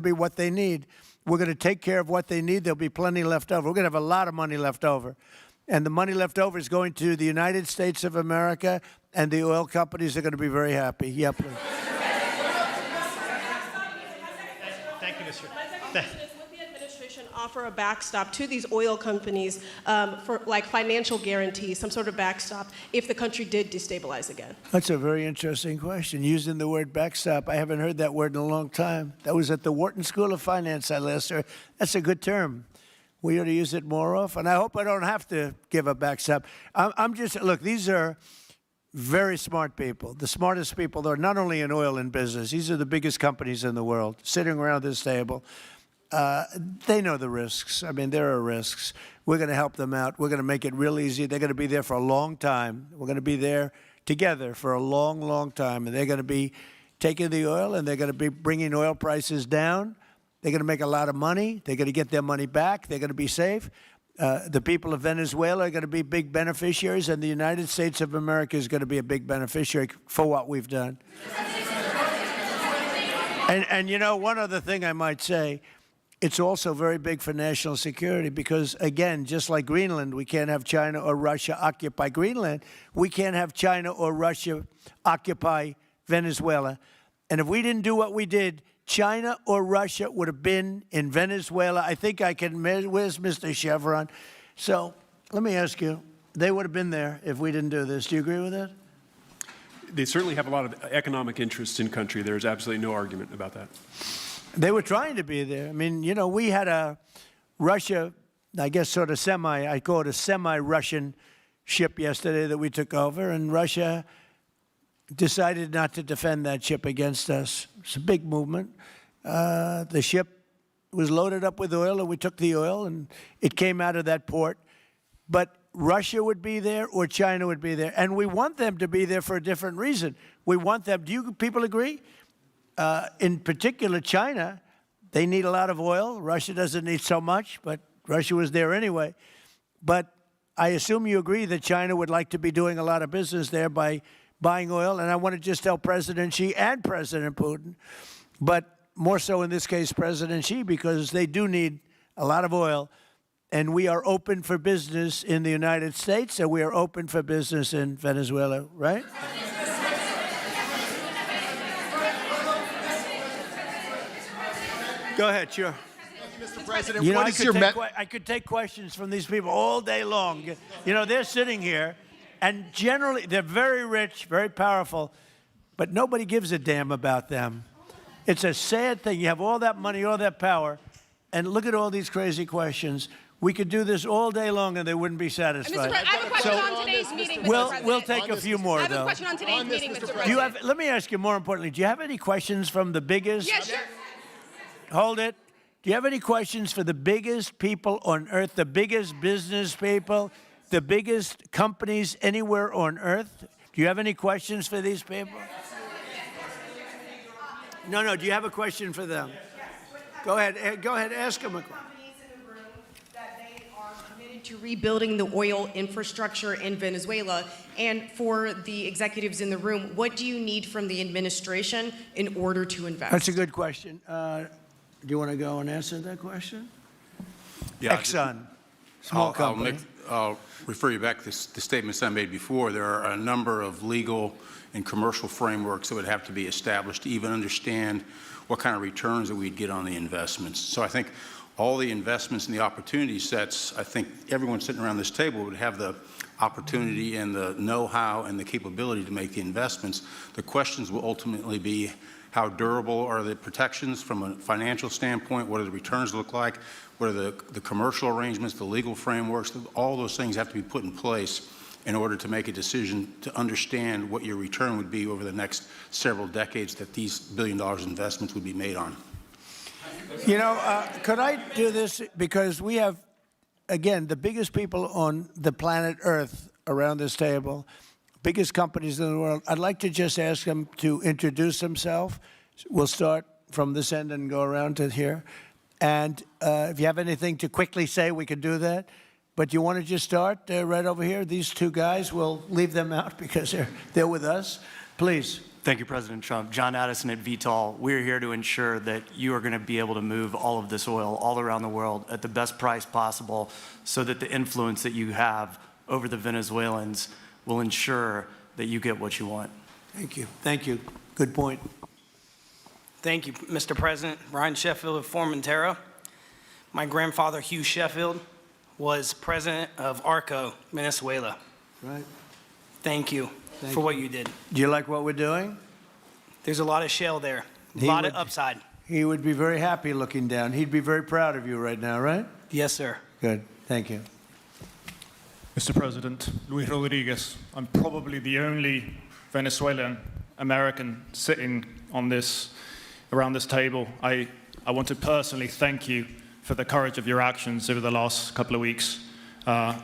be what they need. We're going to take care of what they need. There'll be plenty left over. We're going to have a lot of money left over. And the money left over is going to the United States of America, and the oil companies are going to be very happy. Yeah, please. Thank you, Mr. Would the administration offer a backstop to these oil companies for like financial guarantees, some sort of backstop, if the country did destabilize again? That's a very interesting question. Using the word backstop, I haven't heard that word in a long time. That was at the Wharton School of Finance I last heard. That's a good term. We ought to use it more often. I hope I don't have to give a backstop. I'm just, look, these are very smart people, the smartest people. They're not only in oil and business. These are the biggest companies in the world sitting around this table. They know the risks. I mean, there are risks. We're going to help them out. We're going to make it real easy. They're going to be there for a long time. We're going to be there together for a long, long time. And they're going to be taking the oil, and they're going to be bringing oil prices down. They're going to make a lot of money. They're going to get their money back. They're going to be safe. The people of Venezuela are going to be big beneficiaries, and the United States of America is going to be a big beneficiary for what we've done. And you know, one other thing I might say, it's also very big for national security because, again, just like Greenland, we can't have China or Russia occupy Greenland. We can't have China or Russia occupy Venezuela. And if we didn't do what we did, China or Russia would have been in Venezuela. I think I can, where's Mr. Chevron? So let me ask you, they would have been there if we didn't do this. Do you agree with that? They certainly have a lot of economic interests in country. There's absolutely no argument about that. They were trying to be there. I mean, you know, we had a Russia, I guess sort of I call it a semi-Russian ship yesterday that we took over, and Russia decided not to defend that ship against us. It's a big movement. The ship was loaded up with oil, and we took the oil, and it came out of that port. But Russia would be there or China would be there. And we want them to be there for a different reason. We want them, do you people agree? In particular, China, they need a lot of oil. Russia doesn't need so much, but Russia was there anyway. But I assume you agree that China would like to be doing a lot of business there by buying oil. And I want to just tell President Xi and President Putin, but more so in this case, President Xi, because they do need a lot of oil. And we are open for business in the United States, and we are open for business in Venezuela, right? Go ahead, sure. Mr. President, you know, what is your I could take questions from these people all day long. You know, they're sitting here, and generally they're very rich, very powerful, but nobody gives a damn about them. It's a sad thing. You have all that money, all that power, and look at all these crazy questions. We could do this all day long, and they wouldn't be satisfied. I have a question on today's meeting, Mr. President. We'll take a few more, though. I have a question on today's meeting, Mr. President. Let me ask you more importantly, do you have any questions from the biggest? Yes, sure. Hold it. Do you have any questions for the biggest people on earth, the biggest business people, the biggest companies anywhere on earth? Do you have any questions for these people? No, do you have a question for them? Go ahead, ask them a question. To rebuilding the oil infrastructure in Venezuela, and for the executives in the room, what do you need from the administration in order to invest? That's a good question. Do you want to go and answer that question? Yeah, Exxon, small company. I'll refer you back to the statements I made before. There are a number of legal and commercial frameworks that would have to be established to even understand what kind of returns that we'd get on the investments. So I think all the investments and the opportunity sets, I think everyone sitting around this table would have the opportunity and the know-how and the capability to make the investments. The questions will ultimately be how durable are the protections from a financial standpoint, what do the returns look like, what are the commercial arrangements, the legal frameworks, all those things have to be put in place in order to make a decision to understand what your return would be over the next several decades that these $1 billion investments would be made on. You know, could I do this? Because we have, again, the biggest people on the planet Earth around this table, biggest companies in the world. I'd like to just ask them to introduce themselves. We'll start from this end and go around to here. And if you have anything to quickly say, we can do that. But you want to just start right over here? These two guys, we'll leave them out because they're with us. Please. Thank you, President Trump. John Addison at VTOL. We're here to ensure that you are going to be able to move all of this oil all around the world at the best price possible so that the influence that you have over the Venezuelans will ensure that you get what you want. Thank you. Thank you. Good point. Thank you, Mr. President. Ryan Sheffield of Formentera. My grandfather, Hugh Sheffield, was president of ARCO, Venezuela. Right. Thank you Thank for you. what you did. Do you like what we're doing? There's a lot of shale there, a He lot would- of upside. He would be very happy looking down. He'd be very proud of you right now, right? Yes, sir. Good. Thank you. Mr. President, Luis Rodriguez. I'm probably the only Venezuelan American sitting on around this table. I want to personally thank you for the courage of your actions over the last couple of weeks. I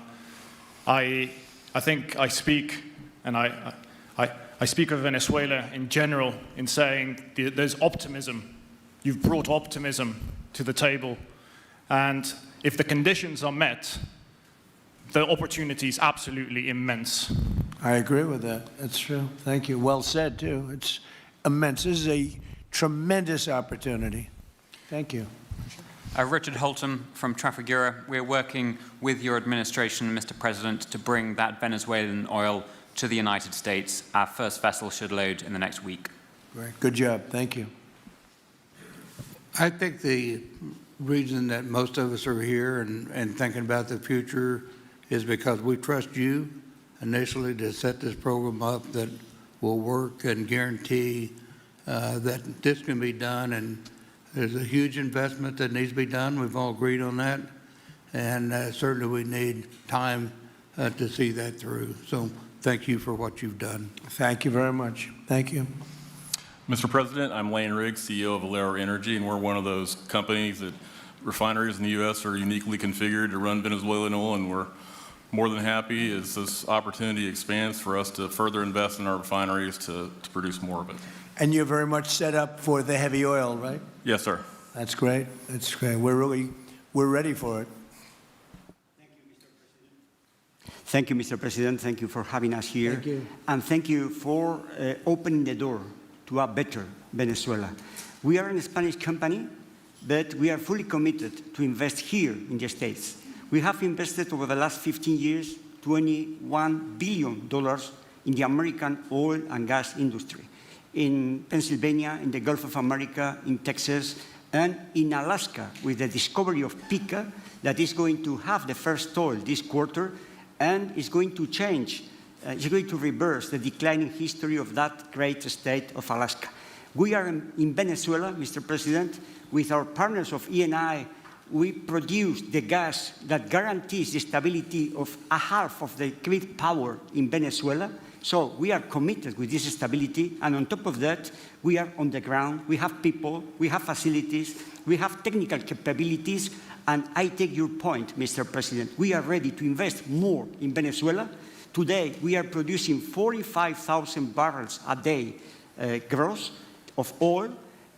think I speak, and I speak of Venezuela in general in saying there's optimism. You've brought optimism to the table, and if the conditions are met, the opportunity is absolutely immense. I agree with that. That's true. Thank you. Well said, too. It's immense. This is a tremendous opportunity. Thank you. Richard Holton from Trafigura. We're working with your administration, Mr. President, to bring that Venezuelan oil to the United States. Our first vessel should load in the next week. Great. Good job. Thank you. I think the reason that most of us are here and thinking about the future is because we trust you initially to set this program up that will work and guarantee that this can be done. And there's a huge investment that needs to be done. We've all agreed on that. And certainly we need time to see that through. So thank you for what you've done. Thank you very much. Thank you. Mr. President, I'm Lane Riggs, CEO of Valero Energy, and we're one of those companies that refineries in the U.S. are uniquely configured to run Venezuelan oil, and we're more than happy as this opportunity expands for us to further invest in our refineries to produce more of it. And you're very much set up for the heavy oil, right? Yes, sir. That's great. That's great. We're ready for it. Thank you, Mr. President. Thank you for having us here. Thank you. And thank you for opening the door to a better Venezuela. We are a Spanish company, but we are fully committed to invest here in the States. We have invested over the last 15 years, $21 billion in the American oil and gas industry, in Pennsylvania, in the Gulf of America, in Texas, and in Alaska, with the discovery of Pica that is going to have the first oil this quarter, and is going to change, is going to reverse the declining history of that great state of Alaska. We are in Venezuela, Mr. President, with our partners of Eni. We produce the gas that guarantees the stability of a half of the grid power in Venezuela. So we are committed with this stability, and on top of that, we are on the ground, we have people, we have facilities, we have technical capabilities, and I take your point, Mr. President. We are ready to invest more in Venezuela. Today, we are producing 45,000 barrels a day gross of oil,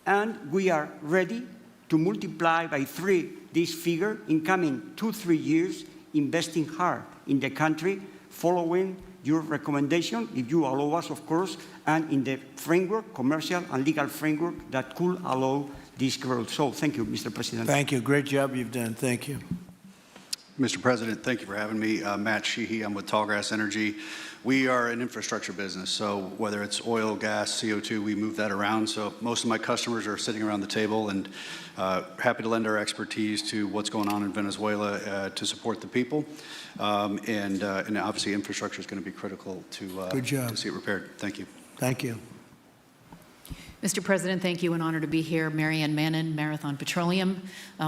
and we are ready to multiply by 3 this figure in coming 2-3 years, investing hard in the country, following your recommendation, if you allow us, of course, and in the framework, commercial and legal framework that could allow this growth. So thank you, Mr. President. Thank you. Great job you've done. Thank you. Mr. President, thank you for having me. Matt Sheehy, I'm with Tallgrass Energy. We are an infrastructure business, so whether it's oil, gas, CO2, we move that around. So most of my customers are sitting around the table and happy to lend our expertise to what's going on in Venezuela to support the people. And obviously infrastructure is going to be critical to see it repaired. Thank you. Thank you. Mr. President, thank you. An honor to be here. Marianne Mannon, Marathon Petroleum.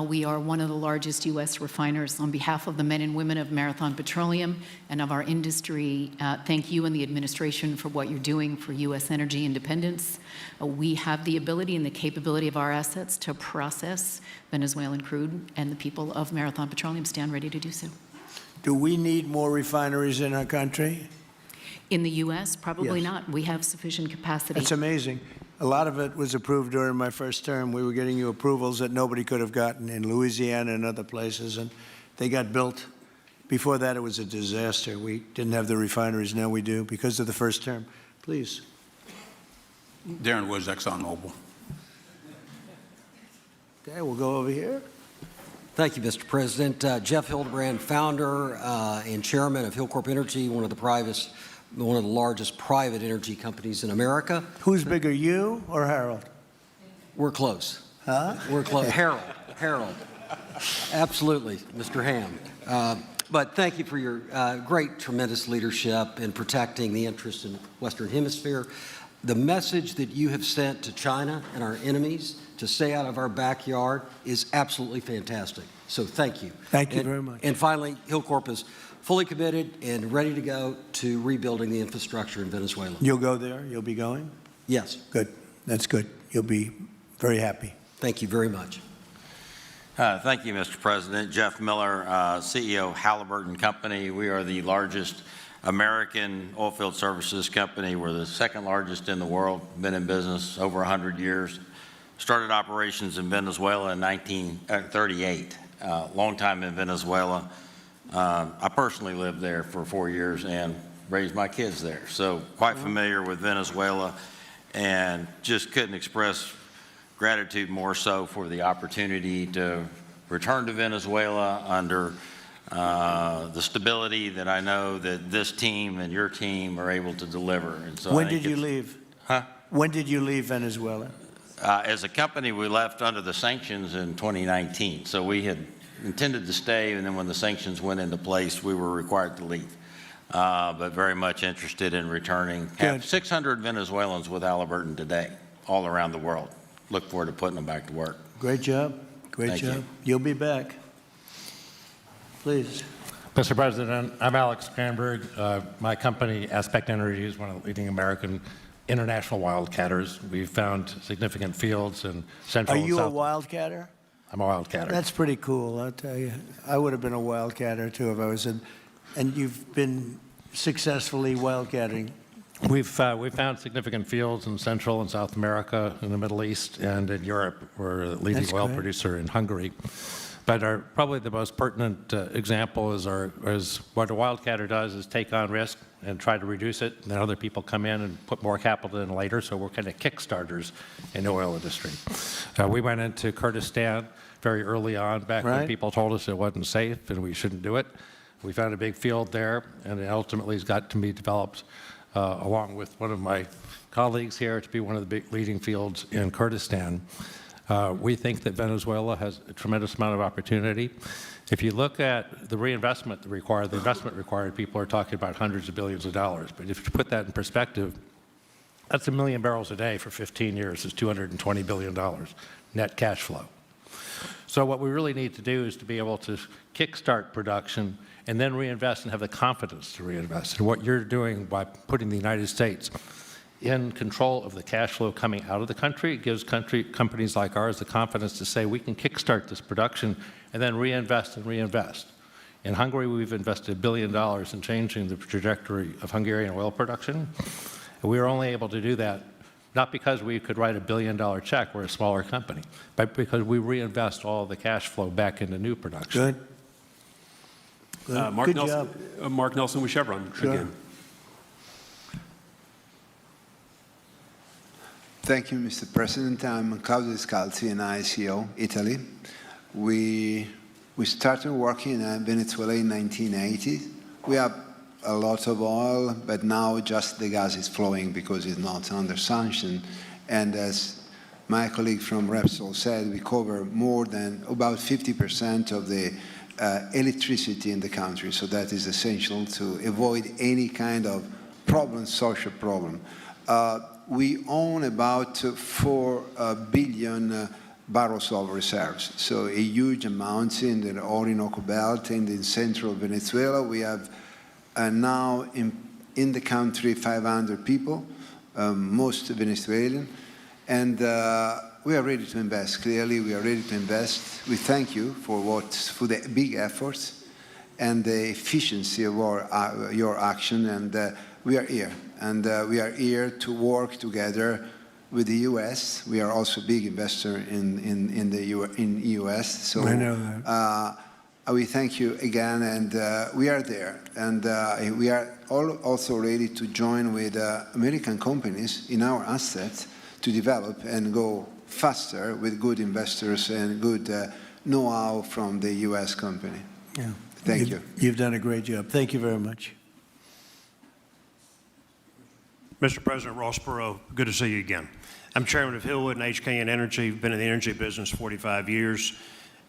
We are one of the largest U.S. refiners. On behalf of the men and women of Marathon Petroleum and of our industry, thank you and the administration for what you're doing for U.S. energy independence. We have the ability and the capability of our assets to process Venezuelan crude, and the people of Marathon Petroleum stand ready to do so. Do we need more refineries in our country? In the U.S., probably Yes. not. We have sufficient capacity. It's amazing. A lot of it was approved during my first term. We were getting you approvals that nobody could have gotten in Louisiana and other places, and they got built. Before that, it was a disaster. We didn't have the refineries. Now we do because of the first term. Please. Darren Woods, ExxonMobil. Okay, we'll go over here. Thank you, Mr. President. Jeff Hildebrand, founder and chairman of Hillcorp Energy, one of the largest private energy companies in America. Who's bigger, you or Harold? We're close. Huh? We're close. Harold. Absolutely, Mr. Ham. But thank you for your great, tremendous leadership in protecting the interests in the Western Hemisphere. The message that you have sent to China and our enemies to stay out of our backyard is absolutely fantastic. So thank you. Thank you very much. And finally, Hillcorp is fully committed and ready to go to rebuilding the infrastructure in Venezuela. You'll go there? You'll be going? Yes. Good. That's good. You'll be very happy. Thank you very much. Thank you, Mr. President. Jeff Miller, CEO Halliburton Company. We are the largest American oilfield services company. We're the second largest in the world, been in business over 100 years. Started operations in Venezuela in 1938, long time in Venezuela. I personally lived there for 4 years and raised my kids there, so quite familiar with Venezuela, and just couldn't express gratitude more so for the opportunity to return to Venezuela under the stability that I know that this team and your team are able to deliver. And so When did you leave? Huh? When did you leave Venezuela? As a company, we left under the sanctions in 2019. So we had intended to stay, and then when the sanctions went into place, we were required to leave. But very much interested in returning. Have 600 Venezuelans with Halliburton today, all around the world. Look forward to putting them back to work. Great job. Great Thank job. you. You'll be back. Please. Mr. President, I'm Alex Cranberg. My company, Aspect Energy, is one of the leading American international wildcatters. We've found significant fields in Central and Are you a South. wildcatter? I'm a wildcatter. That's pretty cool, I'll tell you. I would have been a wildcatter too if I was in. And you've been successfully wildcatting. We've found significant fields in Central and South America, in the Middle East, and in Europe. We're a leading That's oil great. producer in Hungary. But probably the most pertinent example is what a wildcatter does is take on risk and try to reduce it, and then other people come in and put more capital in later, so we're kind of kickstarters in the oil industry. We went into Kurdistan very early on, back when people told us it wasn't safe and we shouldn't do it. We found a big field there, and it ultimately has got to be developed along with one of my colleagues here to be one of the big leading fields in Kurdistan. We think that Venezuela has a tremendous amount of opportunity. If you look at the reinvestment required, the investment required, people are talking about hundreds of billions of dollars. But if you put that in perspective, that's 1 million barrels a day for 15 years is $220 billion net cash flow. So what we really need to do is to be able to kickstart production and then reinvest and have the confidence to reinvest. And what you're doing by putting the United States in control of the cash flow coming out of the country, it gives companies like ours the confidence to say we can kickstart this production and then reinvest and reinvest. In Hungary, we've invested $1 billion in changing the trajectory of Hungarian oil production. And we were only able to do that not because we could write $1 billion check, we're a smaller company, but because we reinvest all the cash flow back into new production. Good. Mark Good Nelson, job. Mark Nelson with Chevron again. Thank you, Mr. President. I'm Claudio Scalzi, and ICO, Italy. We started working in Venezuela in 1980. We have a lot of oil, but now just the gas is flowing because it's not under sanction. And as my colleague from Repsol said, we cover more than about 50% of the electricity in the country. So that is essential to avoid any kind of problem, social problem. We own about 4 billion barrels of reserves, so a huge amount in the Orinoco Belt and in central Venezuela. We have now in the country 500 people, most Venezuelan, and we are ready to invest. Clearly, we are ready to invest. We thank you for the big efforts and the efficiency of your action, and we are here. And we are here to work together with the U.S. We are also a big investor in the U.S. So I know that. We thank you again, and we are there. And we are also ready to join with American companies in our assets to develop and go faster with good investors and good know-how from the U.S. company. Yeah. Thank you. You've done a great job. Thank you very much. Mr. President Rossborough, good to see you again. I'm chairman of Hillwood and HKN Energy. Been in the energy business 45 years,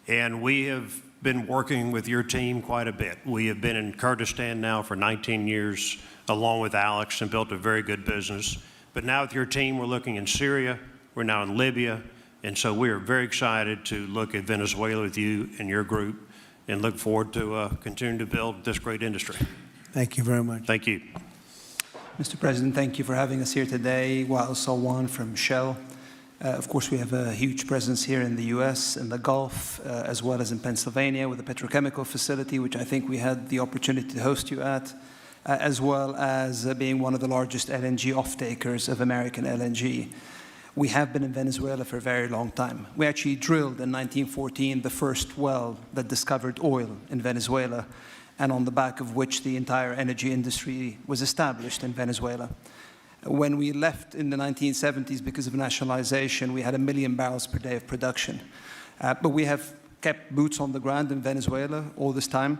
and we have been working with your team quite a bit. We have been in Kurdistan now for 19 years, along with Alex, and built a very good business. But now with your team, we're looking in Syria, we're now in Libya, and so we are very excited to look at Venezuela with you and your group, and look forward to continuing to build this great industry. Thank you very much. Thank you. Mr. President, thank you for having us here today. Wael Salwan from Shell. Of course, we have a huge presence here in the U.S., in the Gulf, as well as in Pennsylvania with the petrochemical facility, which I think we had the opportunity to host you at, as well as being one of the largest LNG off-takers of American LNG. We have been in Venezuela for a very long time. We actually drilled in 1914 the first well that discovered oil in Venezuela, and on the back of which the entire energy industry was established in Venezuela. When we left in the 1970s because of nationalization, we had 1 million barrels per day of production. But we have kept boots on the ground in Venezuela all this time,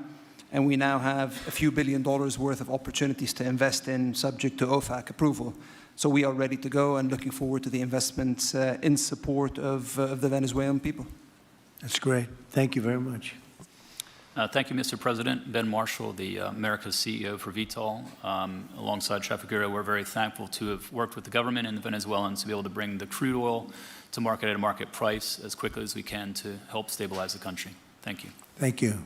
and we now have a few $1 billion worth of opportunities to invest in, subject to OFAC approval. So we are ready to go and looking forward to the investments in support of the Venezuelan people. That's great. Thank you very much. Thank you, Mr. President. Ben Marshall, the America's CEO for Vitol. Alongside Trafigura, we're very thankful to have worked with the government and the Venezuelans to be able to bring the crude oil to market at a market price as quickly as we can to help stabilize the country. Thank you. Thank you.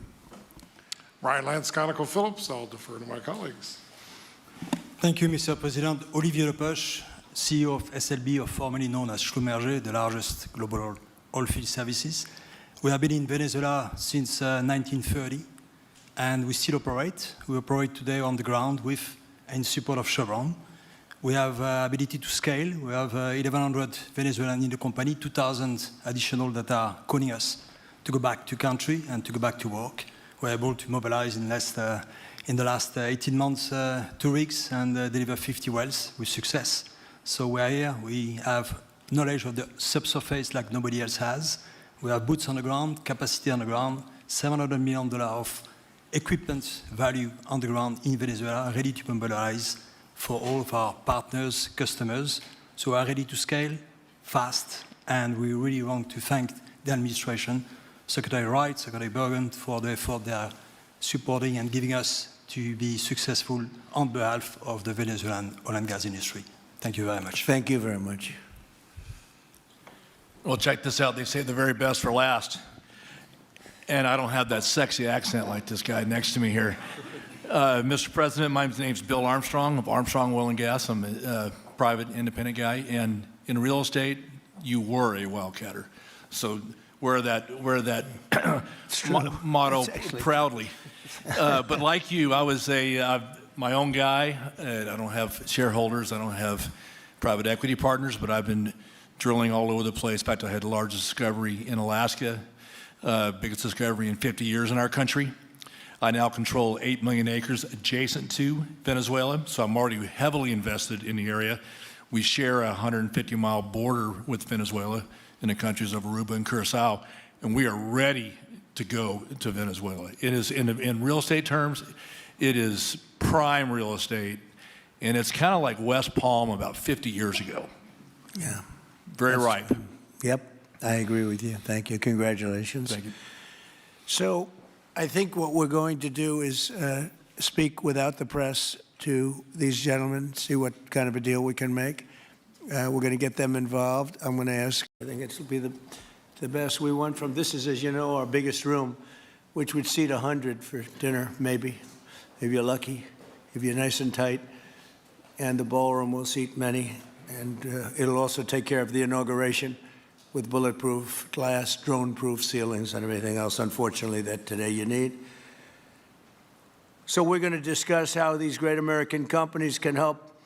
Brian Lance, ConocoPhillips. I'll defer to my colleagues. Thank you, Mr. President. Olivier Lepoche, CEO of SLB, or formerly known as Schlumberger, the largest global oilfield services. We have been in Venezuela since 1930, and we still operate. We operate today on the ground with and in support of Chevron. We have ability to scale. We have 1,100 Venezuelans in the company, 2,000 additional that are calling us to go back to country and to go back to work. We're able to mobilize in the last 18 months 2 rigs and deliver 50 wells with success. So we're here. We have knowledge of the subsurface like nobody else has. We have boots on the ground, capacity on the ground, $700 million of equipment value on the ground in Venezuela, ready to mobilize for all of our partners, customers. So we are ready to scale fast, and we really want to thank the administration, Secretary Wright, Secretary Bergen, for the effort they are supporting and giving us to be successful on behalf of the Venezuelan oil and gas industry. Thank you very much. Thank you very much. Well, check this out. They say the very best for last. And I don't have that sexy accent like this guy next to me here. Mr. President, my name's Bill Armstrong of Armstrong Oil and Gas. I'm a private independent guy. And in real estate, you were a wildcatter. So wear that motto proudly. But like you, I was my own guy. I don't have shareholders. I don't have private equity partners, but I've been drilling all over the place. In fact, I had the largest discovery in Alaska, biggest discovery in 50 years in our country. I now control 8 million acres adjacent to Venezuela, so I'm already heavily invested in the area. We share a 150-mile border with Venezuela in the countries of Aruba and Curacao, and we are ready to go to Venezuela. It is, in real estate terms, it is prime real estate, and it's kind of like West Palm about 50 years ago. Yeah. Very ripe. Yep, I agree with you. Thank you. Congratulations. Thank you. So I think what we're going to do is speak without the press to these gentlemen, see what kind of a deal we can make. We're going to get them involved. I'm going to ask, I think it will be the best. We went from, this is, as you know, our biggest room, which would seat 100 for dinner, maybe, if you're lucky, if you're nice and tight. And the ballroom will seat many. And it'll also take care of the inauguration with bulletproof glass, drone-proof ceilings, and everything else, unfortunately, that today you need. So we're going to discuss how these great American companies can help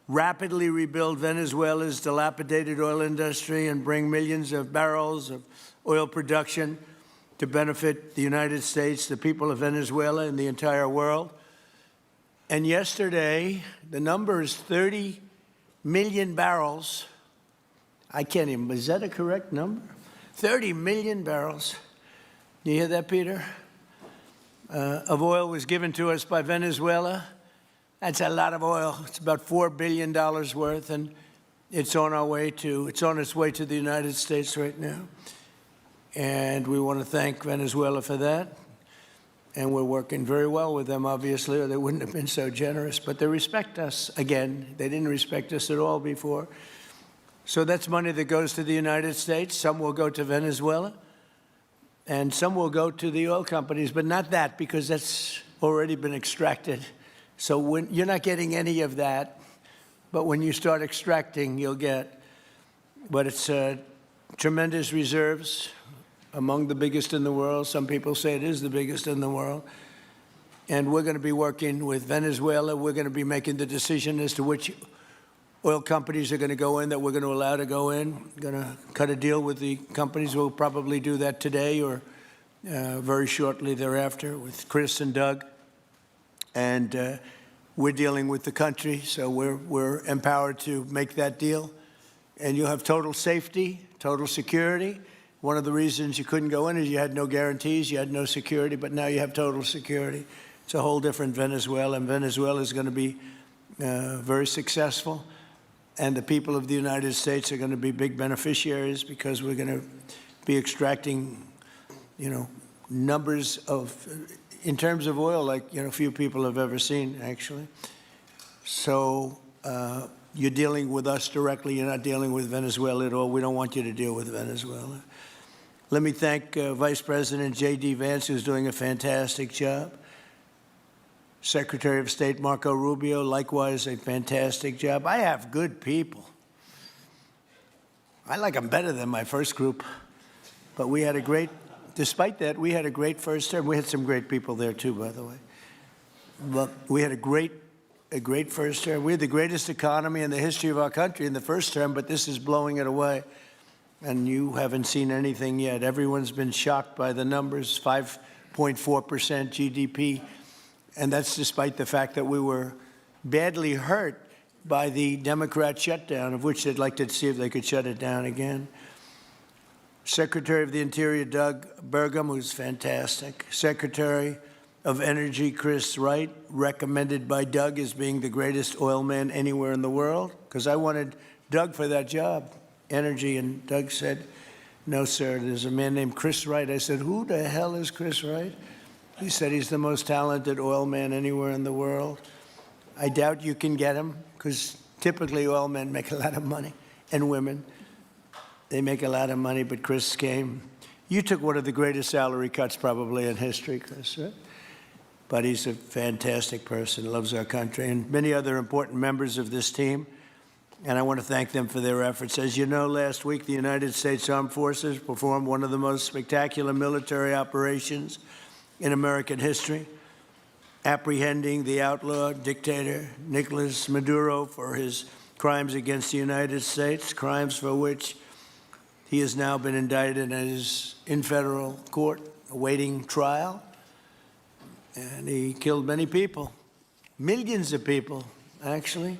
rapidly rebuild Venezuela's dilapidated oil industry and bring millions of barrels of oil production to benefit the United States, the people of Venezuela, and the entire world. And yesterday, the number is 30 million barrels I can't even, is that a correct number? 30 million barrels. Do you hear that, Peter? Of oil was given to us by Venezuela. That's a lot of oil. It's about $4 billion worth, and it's on its way to the United States right now. And we want to thank Venezuela for that. And we're working very well with them, obviously, or they wouldn't have been so generous. But they respect us again. They didn't respect us at all before. So that's money that goes to the United States. Some will go to Venezuela, and some will go to the oil companies, but not that, because that's already been extracted. So you're not getting any of that, but when you start extracting, you'll get. But it's tremendous reserves, among the biggest in the world. Some people say it is the biggest in the world. And we're going to be working with Venezuela. We're going to be making the decision as to which oil companies are going to go in, that we're going to allow to go in. Going to cut a deal with the companies. We'll probably do that today or very shortly thereafter with Chris and Doug. And we're dealing with the country, so we're empowered to make that deal. And you'll have total safety, total security. One of the reasons you couldn't go in is you had no guarantees, you had no security, but now you have total security. It's a whole different Venezuela, and Venezuela is going to be very successful. And the people of the United States are going to be big beneficiaries because we're going to be extracting, numbers of, in terms of oil, like, few people have ever seen, actually. So you're dealing with us directly. You're not dealing with Venezuela at all. We don't want you to deal with Venezuela. Let me thank Vice President J.D. Vance, who's doing a fantastic job. Secretary of State Marco Rubio, likewise, a fantastic job. I have good people. I like them better than my first group. But we had a great, despite that, we had a great first term. We had some great people there, too, by the way. But we had a great first term. We had the greatest economy in the history of our country in the first term, but this is blowing it away. And you haven't seen anything yet. Everyone's been shocked by the numbers, 5.4% GDP. And that's despite the fact that we were badly hurt by the Democrat shutdown, of which they'd like to see if they could shut it down again. Secretary of the Interior, Doug Burgum, who's fantastic. Secretary of Energy, Chris Wright, recommended by Doug as being the greatest oil man anywhere in the world, because I wanted Doug for that job, energy, and Doug said, no, sir, there's a man named Chris Wright. I said, who the hell is Chris Wright? He said he's the most talented oil man anywhere in the world. I doubt you can get him, because typically oil men make a lot of money, and women. They make a lot of money, but Chris came. You took one of the greatest salary cuts probably in history, Chris, right? But he's a fantastic person, loves our country, and many other important members of this team. And I want to thank them for their efforts. As you know, last week, the United States Armed Forces performed one of the most spectacular military operations in American history, apprehending the outlaw dictator Nicolas Maduro for his crimes against the United States, crimes for which he has now been indicted and is in federal court awaiting trial. And he killed many people, millions of people, actually,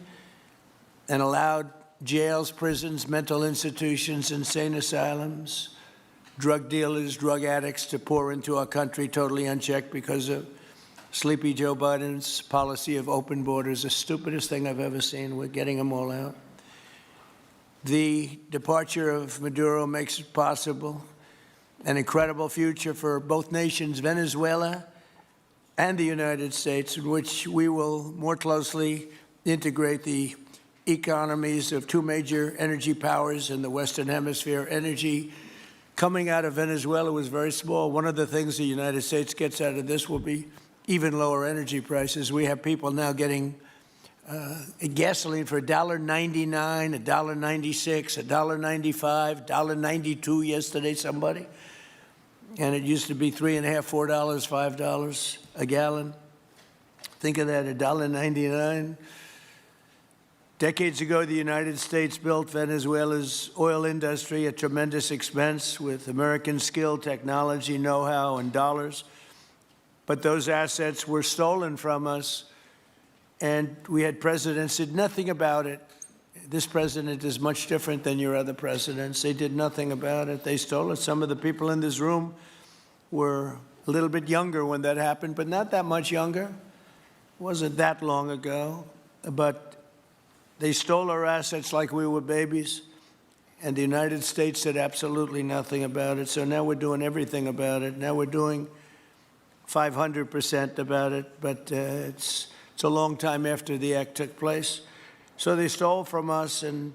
and allowed jails, prisons, mental institutions, insane asylums, drug dealers, drug addicts to pour into our country totally unchecked because of Sleepy Joe Biden's policy of open borders, the stupidest thing I've ever seen. We're getting them all out. The departure of Maduro makes it possible an incredible future for both nations, Venezuela and the United States, in which we will more closely integrate the economies of two major energy powers in the Western Hemisphere. Energy coming out of Venezuela was very small. One of the things the United States gets out of this will be even lower energy prices. We have people now getting gasoline for $1.99, $1.96, $1.95, $1.92 yesterday, somebody. And it used to be $3.50, $4, $5 a gallon. Think of that, $1.99. Decades ago, the United States built Venezuela's oil industry at tremendous expense with American skill, technology, know-how, and dollars. But those assets were stolen from us, and we had presidents who did nothing about it. this president is much different than your other presidents. They did nothing about it. They stole it. Some of the people in this room were a little bit younger when that happened, but not that much younger. It wasn't that long ago. But they stole our assets like we were babies, and the United States did absolutely nothing about it. So now we're doing everything about it. Now we're doing 500% about it, but it's a long time after the act took place. So they stole from us, and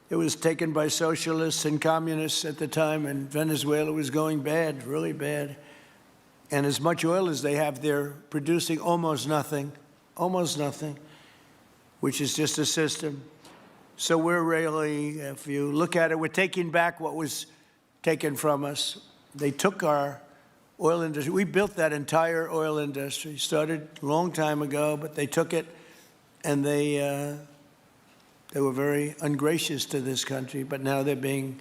it was taken by socialists and communists at the time, and Venezuela was going bad, really bad. And as much oil as they have, they're producing almost nothing, which is just a system. So we're really, if you look at it, we're taking back what was taken from us. They took our oil industry. We built that entire oil industry. Started a long time ago, but they took it, and they were very ungracious to this country, but now they're being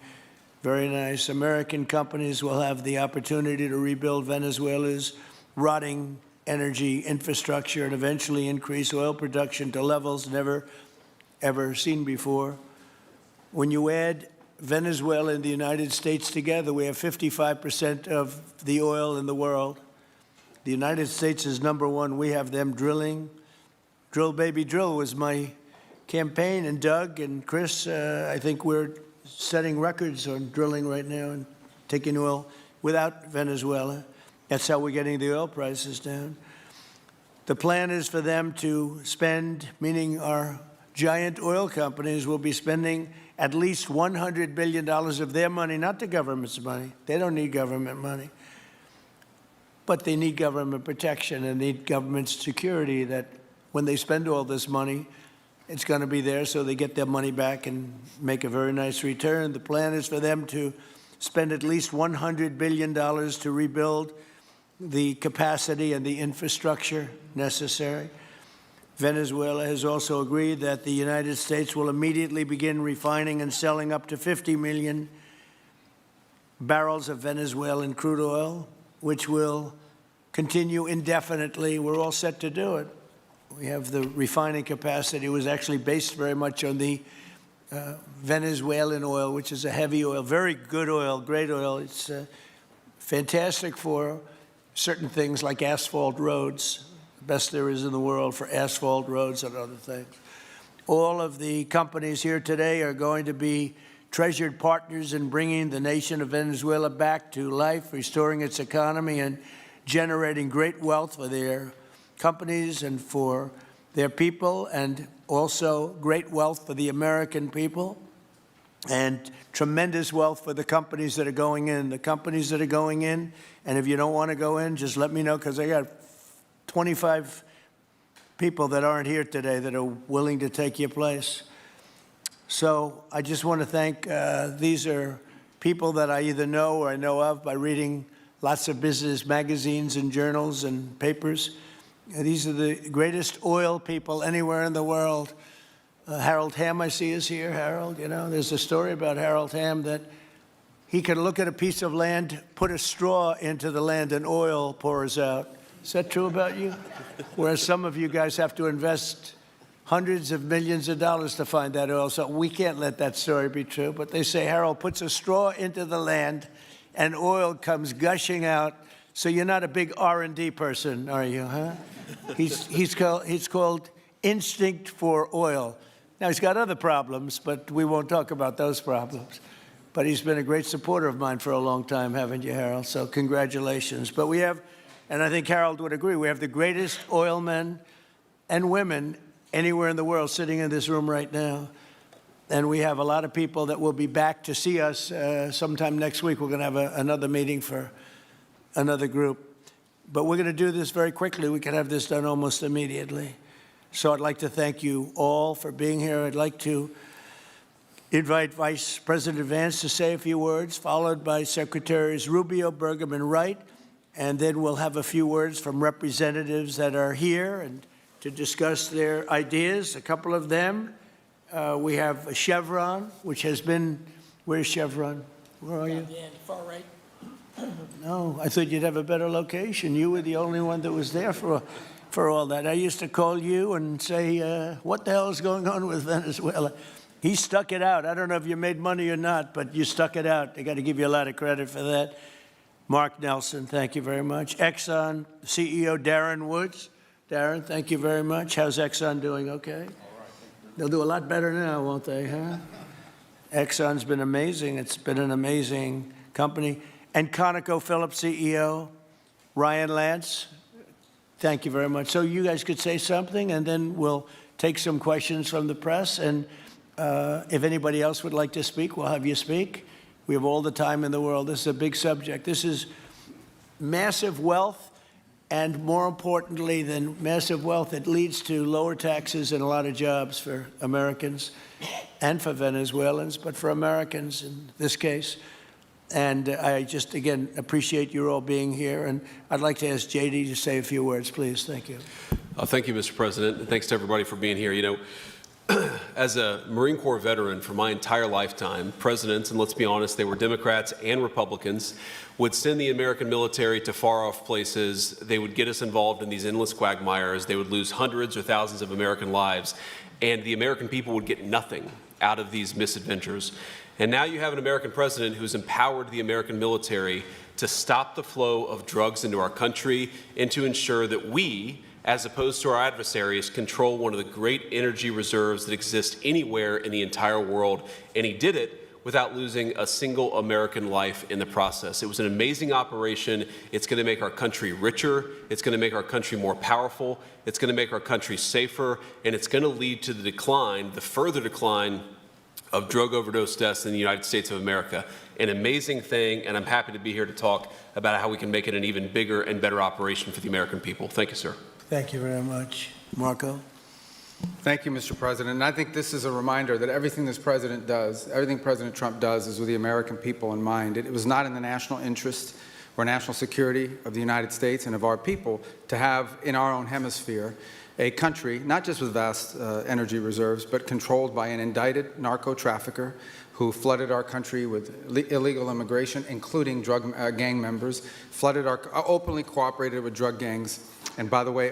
very nice. American companies will have the opportunity to rebuild Venezuela's rotting energy infrastructure and eventually increase oil production to levels never, ever seen before. When you add Venezuela and the United States together, we have 55% of the oil in the world. The United States is number one. We have them drilling. Drill, baby, drill was my campaign, and Doug and Chris, I think we're setting records on drilling right now and taking oil without Venezuela. That's how we're getting the oil prices down. The plan is for them to spend, meaning our giant oil companies will be spending at least $100 billion of their money, not the government's money. They don't need government money. But they need government protection and need government security that when they spend all this money, it's going to be there so they get their money back and make a very nice return. The plan is for them to spend at least $100 billion to rebuild the capacity and the infrastructure necessary. Venezuela has also agreed that the United States will immediately begin refining and selling up to 50 million barrels of Venezuelan crude oil, which will continue indefinitely. We're all set to do it. We have the refining capacity. It was actually based very much on the Venezuelan oil, which is a heavy oil, very good oil, great oil. It's fantastic for certain things like asphalt roads, the best there is in the world for asphalt roads and other things. All of the companies here today are going to be treasured partners in bringing the nation of Venezuela back to life, restoring its economy, and generating great wealth for their companies and for their people, and also great wealth for the American people, and tremendous wealth for the companies that are going in. The companies that are going in, and if you don't want to go in, just let me know, because I got 25 people that aren't here today that are willing to take your place. So I just want to thank, these are people that I either know or I know of by reading lots of business magazines and journals and papers. These are the greatest oil people anywhere in the world. Harold Hamm, I see, is here. Harold, you know, there's a story about Harold Hamm that he could look at a piece of land, put a straw into the land, and oil pours out. Is that true about you? Whereas some of you guys have to invest hundreds of millions of dollars to find that oil. So we can't let that story be true. But they say Harold puts a straw into the land, and oil comes gushing out. So you're not a big R&D person, are you, huh? He's called instinct for oil. Now, he's got other problems, but we won't talk about those problems. But he's been a great supporter of mine for a long time, haven't you, Harold? So congratulations. But we have, and I think Harold would agree, we have the greatest oil men and women anywhere in the world sitting in this room right now. And we have a lot of people that will be back to see us sometime next week. We're going to have another meeting for another group. But we're going to do this very quickly. We can have this done almost immediately. So I'd like to thank you all for being here. I'd like to invite Vice President Vance to say a few words, followed by Secretaries Rubio, Burgum, and Wright. And then we'll have a few words from representatives that are here and to discuss their ideas, a couple of them. We have Chevron, which has been, where's Chevron? Where are you? Far right. No, I thought you'd have a better location. You were the only one that was there for all that. I used to call you and say, what the hell is going on with Venezuela? He stuck it out. I don't know if you made money or not, but you stuck it out. I got to give you a lot of credit for that. Mark Nelson, thank you very much. Exxon CEO Darren Woods. Darren, thank you very much. How's Exxon doing? Okay? They'll do a lot better now, won't they, huh? Exxon's been amazing. It's been an amazing company. And ConocoPhillips CEO Ryan Lance, thank you very much. So you guys could say something, and then we'll take some questions from the press. And if anybody else would like to speak, we'll have you speak. We have all the time in the world. This is a big subject. This is massive wealth, and more importantly than massive wealth, it leads to lower taxes and a lot of jobs for Americans and for Venezuelans, but for Americans in this case. And I just, again, appreciate you all being here. And I'd like to ask JD to say a few words, please. Thank you. Thank you, Mr. President. And thanks to everybody for being here. You know, as a Marine Corps veteran for my entire lifetime, presidents, and let's be honest, they were Democrats and Republicans, would send the American military to far-off places. They would get us involved in these endless quagmires. They would lose hundreds or thousands of American lives, and the American people would get nothing out of these misadventures. And now you have an American president who's empowered the American military to stop the flow of drugs into our country and to ensure that we, as opposed to our adversaries, control one of the great energy reserves that exist anywhere in the entire world. And he did it without losing a single American life in the process. It was an amazing operation. It's going to make our country richer. It's going to make our country more powerful. It's going to make our country safer. And it's going to lead to the decline, the further decline of drug overdose deaths in the United States of America. An amazing thing, and I'm happy to be here to talk about how we can make it an even bigger and better operation for the American people. Thank you, sir. Thank you very much. Marco? Thank you, Mr. President. And I think this is a reminder that everything this president does, everything President Trump does is with the American people in mind. It was not in the national interest or national security of the United States and of our people to have in our own hemisphere a country, not just with vast energy reserves, but controlled by an indicted narco-trafficker who flooded our country with illegal immigration, including drug gang members, openly cooperated with drug gangs, and by the way,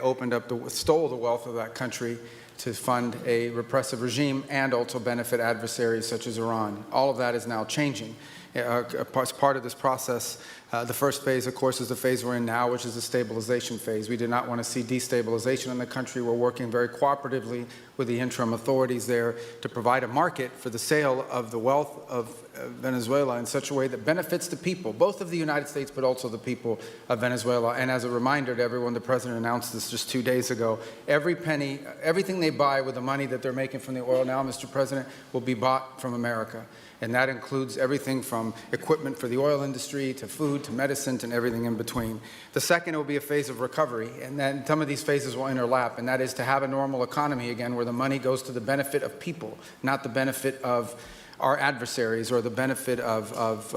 stole the wealth of that country to fund a repressive regime and also benefit adversaries such as Iran. All of that is now changing. As part of this process, the first phase, of course, is the phase we're in now, which is the stabilization phase. We do not want to see destabilization in the country. We're working very cooperatively with the interim authorities there to provide a market for the sale of the wealth of Venezuela in such a way that benefits the people, both of the United States, but also the people of Venezuela. And as a reminder to everyone, the President announced this just 2 days ago, every penny, everything they buy with the money that they're making from the oil now, Mr. President, will be bought from America. And that includes everything from equipment for the oil industry to food to medicine and everything in between. The second will be a phase of recovery, and then some of these phases will overlap, and that is to have a normal economy again where the money goes to the benefit of people, not the benefit of our adversaries or the benefit of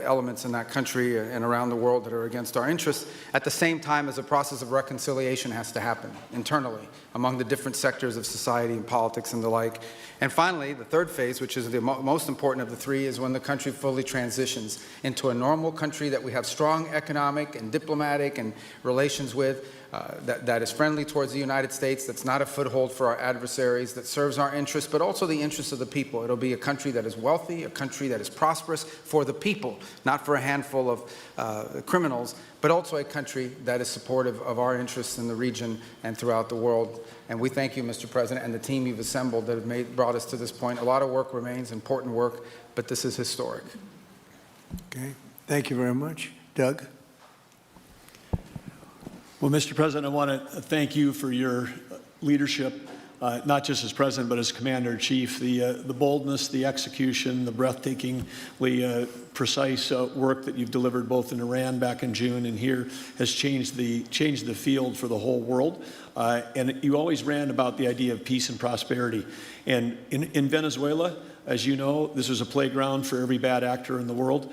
elements in that country and around the world that are against our interests, at the same time as a process of reconciliation has to happen internally among the different sectors of society and politics and the like. And finally, the third phase, which is the most important of the three, is when the country fully transitions into a normal country that we have strong economic and diplomatic and relations with, that is friendly towards the United States, that's not a foothold for our adversaries, that serves our interests, but also the interests of the people. It'll be a country that is wealthy, a country that is prosperous for the people, not for a handful of criminals, but also a country that is supportive of our interests in the region and throughout the world. And we thank you, Mr. President, and the team you've assembled that have brought us to this point. A lot of work remains, important work, but this is historic. Okay. Thank you very much. Doug? Well, Mr. President, I want to thank you for your leadership, not just as President, but as Commander-in-Chief. The boldness, the execution, the breathtakingly precise work that you've delivered both in Iran back in June and here has changed the field for the whole world. And you always ran about the idea of peace and prosperity. And in Venezuela, as you know, this was a playground for every bad actor in the world.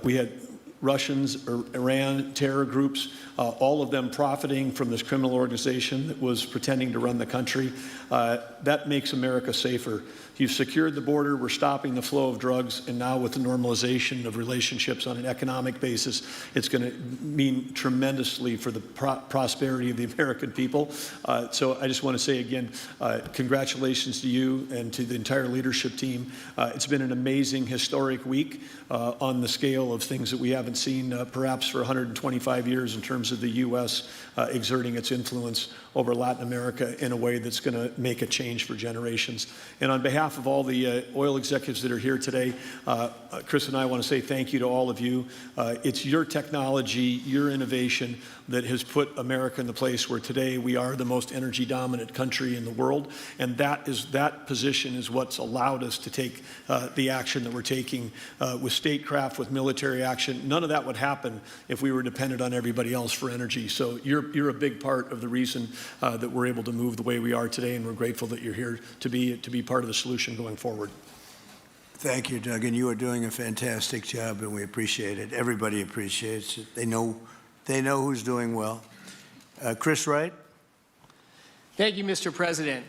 We had Russians, Iran, terror groups, all of them profiting from this criminal organization that was pretending to run the country. That makes America safer. You've secured the border, we're stopping the flow of drugs, and now with the normalization of relationships on an economic basis, it's going to mean tremendously for the prosperity of the American people. So I just want to say again, congratulations to you and to the entire leadership team. It's been an amazing, historic week on the scale of things that we haven't seen perhaps for 125 years in terms of the U.S. Exerting its influence over Latin America in a way that's going to make a change for generations. And on behalf of all the oil executives that are here today, Chris and I want to say thank you to all of you. It's your technology, your innovation that has put America in the place where today we are the most energy dominant country in the world. And that position is what's allowed us to take the action that we're taking with statecraft, with military action. None of that would happen if we were dependent on everybody else for energy. So you're a big part of the reason that we're able to move the way we are today, and we're grateful that you're here to be part of the solution going forward. Thank you, Doug, and you are doing a fantastic job, and we appreciate it. Everybody appreciates it. They know who's doing well. Chris Wright? Thank you, Mr. President.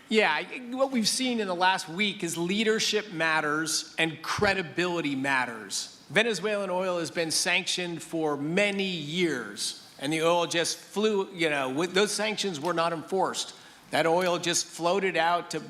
Yeah, what we've seen in the last week is leadership matters and credibility matters. Venezuelan oil has been sanctioned for many years, and the oil just flew, those sanctions were not enforced. That oil just floated out to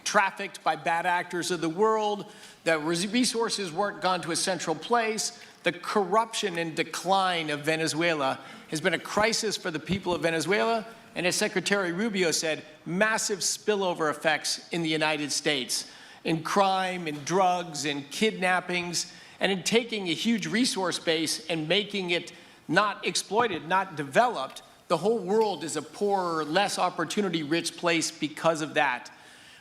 trafficked by bad actors of the world. The resources weren't gone to a central place. The corruption and decline of Venezuela has been a crisis for the people of Venezuela, and as Secretary Rubio said, massive spillover effects in the United States, in crime, in drugs, in kidnappings, and in taking a huge resource base and making it not exploited, not developed. The whole world is a poorer, less opportunity-rich place because of that.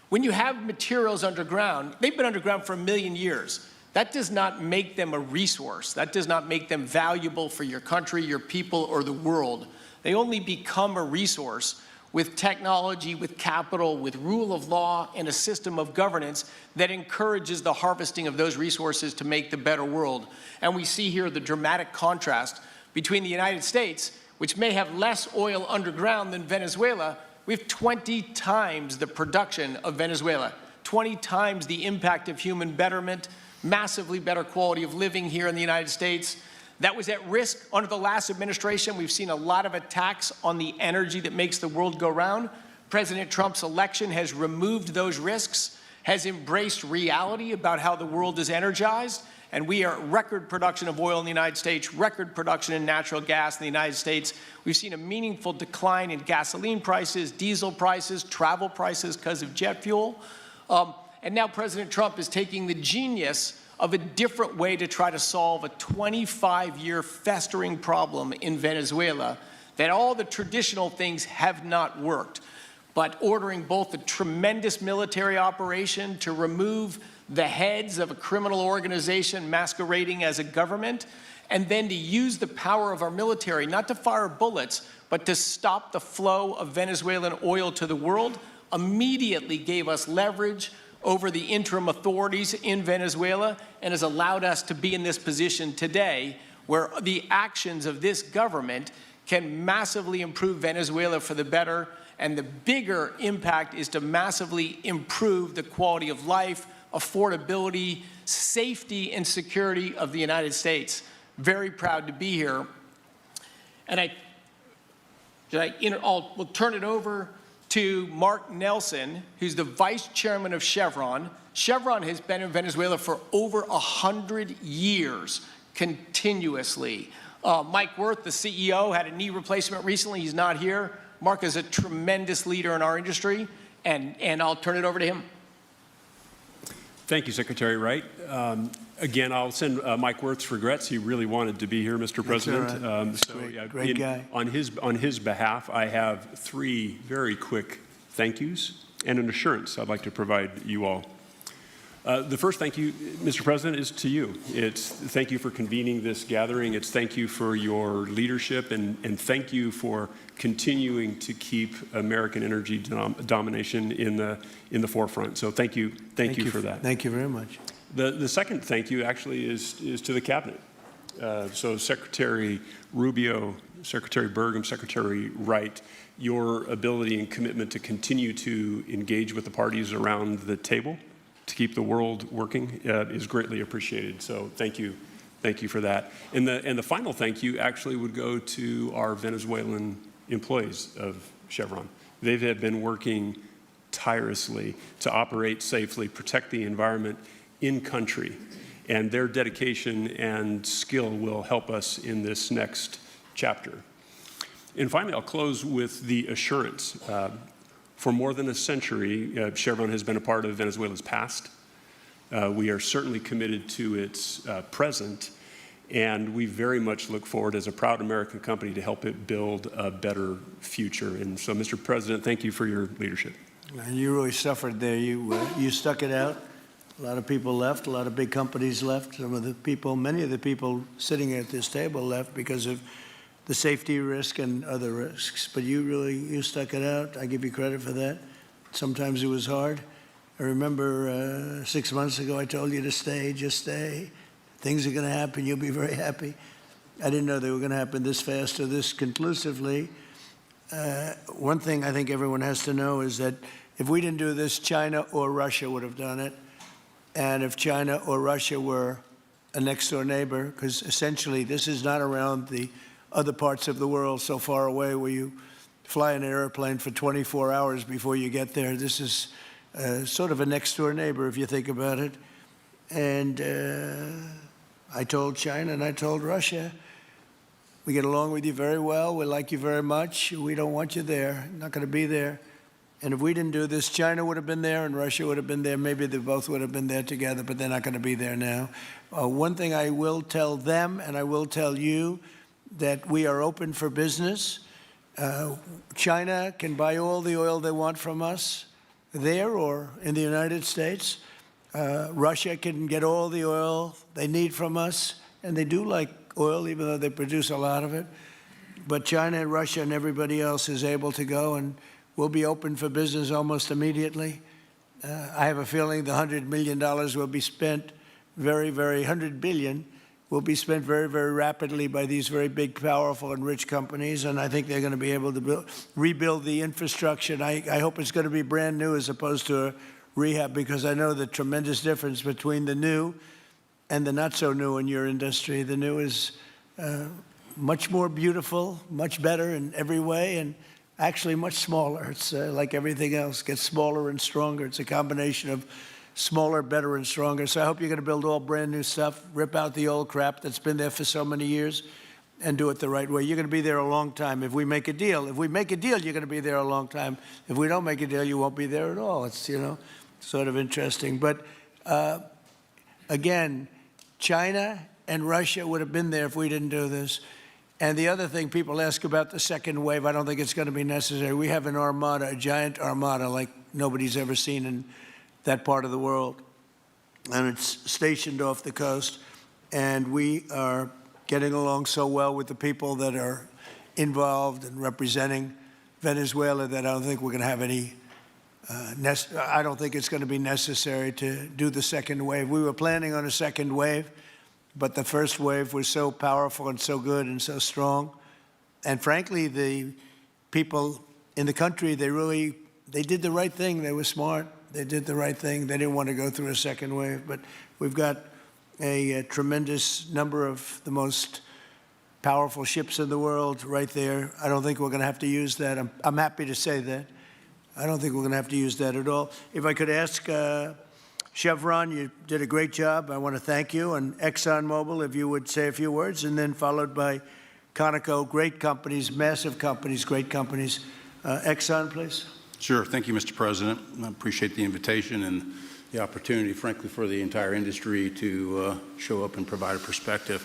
When you have materials underground, they've been underground for 1 million years. That does not make them a resource. That does not make them valuable for your country, your people, or the world. They only become a resource with technology, with capital, with rule of law, and a system of governance that encourages the harvesting of those resources to make the better world. And we see here the dramatic contrast between the United States, which may have less oil underground than Venezuela. We have 20 times the production of Venezuela, 20 times the impact of human betterment, massively better quality of living here in the United States. That was at risk under the last administration. We've seen a lot of attacks on the energy that makes the world go round. President Trump's election has removed those risks, has embraced reality about how the world is energized, and we are at record production of oil in the United States, record production in natural gas in the United States. We've seen a meaningful decline in gasoline prices, diesel prices, travel prices because of jet fuel. And now President Trump is taking the genius of a different way to try to solve a 25-year festering problem in Venezuela, that all the traditional things have not worked. But ordering both a tremendous military operation to remove the heads of a criminal organization masquerading as a government, and then to use the power of our military, not to fire bullets, but to stop the flow of Venezuelan oil to the world, immediately gave us leverage over the interim authorities in Venezuela and has allowed us to be in this position today where the actions of this government can massively improve Venezuela for the better, and the bigger impact is to massively improve the quality of life, affordability, safety, and security of the United States. Very proud to be here. And we'll turn it over to Mark Nelson, who's the vice chairman of Chevron. Chevron has been in Venezuela for over 100 years, continuously. Mike Wirth, the CEO, had a knee replacement recently. He's not here. Mark is a tremendous leader in our industry, and I'll turn it over to him. Thank you, Secretary Wright. Again, I'll send Mike Wirth's regrets. He really wanted to be here, Mr. President. Right. Great guy. On his behalf, I have 3 very quick thank yous and an assurance I'd like to provide you all. The first thank you, Mr. President, is to you. It's thank you for convening this gathering. It's thank you for your leadership, and thank you for continuing to keep American energy domination in the forefront. So thank you for that. Thank you very much. The second thank you actually is to the cabinet. So Secretary Rubio, Secretary Burgum, Secretary Wright, your ability and commitment to continue to engage with the parties around the table to keep the world working is greatly appreciated. So thank you. Thank you for that. And the final thank you actually would go to our Venezuelan employees of Chevron. They've been working tirelessly to operate safely, protect the environment in country, and their dedication and skill will help us in this next chapter. And finally, I'll close with the assurance. For more than a century, Chevron has been a part of Venezuela's past. We are certainly committed to its present, and we very much look forward as a proud American company to help it build a better future. And so, Mr. President, thank you for your leadership. And you really suffered there. You stuck it out. A lot of people left. A lot of big companies left. Some of the people, many of the people sitting at this table left because of the safety risk and other risks. But you stuck it out. I give you credit for that. Sometimes it was hard. I remember 6 months ago I told you to stay, just stay. Things are going to happen. You'll be very happy. I didn't know they were going to happen this fast or this conclusively. One thing I think everyone has to know is that if we didn't do this, China or Russia would have done it. And if China or Russia were a next-door neighbor, because essentially this is not around the other parts of the world so far away where you fly in an airplane for 24 hours before you get there. This is sort of a next-door neighbor, if you think about it. And I told China and I told Russia, we get along with you very well. We like you very much. We don't want you there. Not going to be there. And if we didn't do this, China would have been there and Russia would have been there. Maybe they both would have been there together, but they're not going to be there now. One thing I will tell them, and I will tell you, that we are open for business. China can buy all the oil they want from us there or in the United States. Russia can get all the oil they need from us, and they do like oil, even though they produce a lot of it. But China and Russia and everybody else is able to go, and we'll be open for business almost immediately. I have a feeling the $100 million will be spent $100 billion will be spent very, very rapidly by these very big, powerful, and rich companies, and I think they're going to be able to rebuild the infrastructure. And I hope it's going to be brand new as opposed to a rehab, because I know the tremendous difference between the new and the not so new in your industry. The new is much more beautiful, much better in every way, and actually much smaller. It's like everything else, gets smaller and stronger. It's a combination of smaller, better, and stronger. So I hope you're going to build all brand new stuff, rip out the old crap that's been there for so many years, and do it the right way. You're going to be there a long time if we make a deal. If we make a deal, you're going to be there a long time. If we don't make a deal, you won't be there at all. It's, sort of interesting. But again, China and Russia would have been there if we didn't do this. And the other thing people ask about the second wave, I don't think it's going to be necessary. We have an armada, a giant armada like nobody's ever seen in that part of the world. And it's stationed off the coast. And we are getting along so well with the people that are involved and representing Venezuela that I don't think we're going to have any, I don't think it's going to be necessary to do the second wave. We were planning on a second wave, but the first wave was so powerful and so good and so strong. And frankly, the people in the country, they did the right thing. They were smart. They did the right thing. They didn't want to go through a second wave. But we've got a tremendous number of the most powerful ships in the world right there. I don't think we're going to have to use that. I'm happy to say that. I don't think we're going to have to use that at all. If I could ask Chevron, you did a great job. I want to thank you. And ExxonMobil, if you would say a few words, and then followed by Conoco, great companies, massive companies, great companies. Exxon, please. Sure. Thank you, Mr. President. I appreciate the invitation and the opportunity, frankly, for the entire industry to show up and provide a perspective.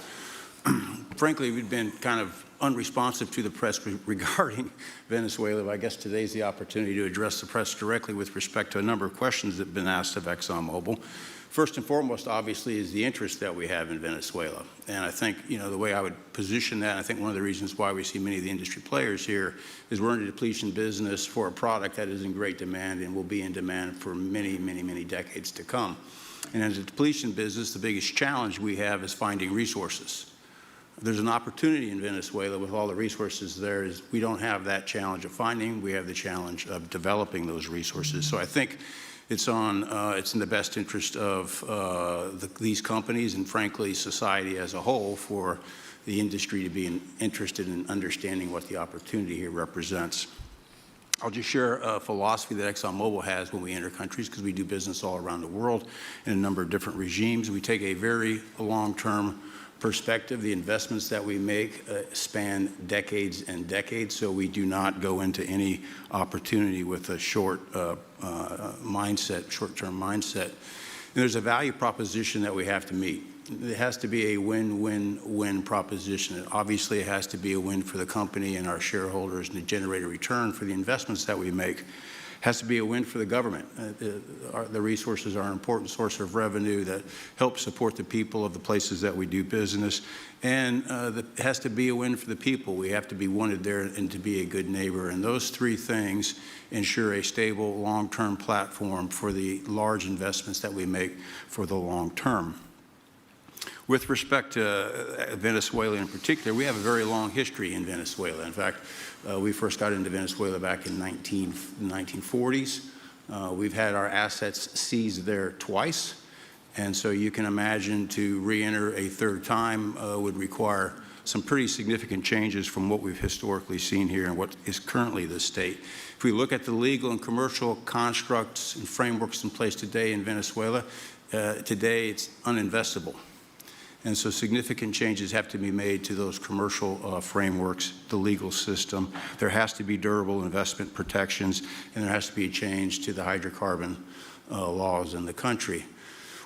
Frankly, we've been kind of unresponsive to the press regarding Venezuela. I guess today's the opportunity to address the press directly with respect to a number of questions that have been asked of ExxonMobil. First and foremost, obviously, is the interest that we have in Venezuela. And I think, the way I would position that, I think one of the reasons why we see many of the industry players here is we're in a depletion business for a product that is in great demand and will be in demand for many, many, many decades to come. And as a depletion business, the biggest challenge we have is finding resources. there's an opportunity in Venezuela with all the resources there. Is we don't have that challenge of finding, we have the challenge of developing those resources. So I think it's in the best interest of these companies and frankly society as a whole for the industry to be interested in understanding what the opportunity here represents. I'll just share a philosophy that ExxonMobil has when we enter countries, because we do business all around the world in a number of different regimes. We take a very long-term perspective. The investments that we make span decades and decades, so we do not go into any opportunity with a short-term mindset. And there's a value proposition that we have to meet. It has to be a win-win-win proposition. Obviously, it has to be a win for the company and our shareholders and to generate a return for the investments that we make. It has to be a win for the government. The resources are an important source of revenue that helps support the people of the places that we do business. And it has to be a win for the people. We have to be wanted there and to be a good neighbor. And those three things ensure a stable, long-term platform for the large investments that we make for the long term. With respect to Venezuela in particular, we have a very long history in Venezuela. In fact, we first got into Venezuela back in the 1940s. We've had our assets seized there twice. And so you can imagine to re-enter a third time would require some pretty significant changes from what we've historically seen here and what is currently the state. If we look at the legal and commercial constructs and frameworks in place today in Venezuela, today it's uninvestable. And so significant changes have to be made to those commercial frameworks, the legal system. There has to be durable investment protections, and there has to be a change to the hydrocarbon laws in the country.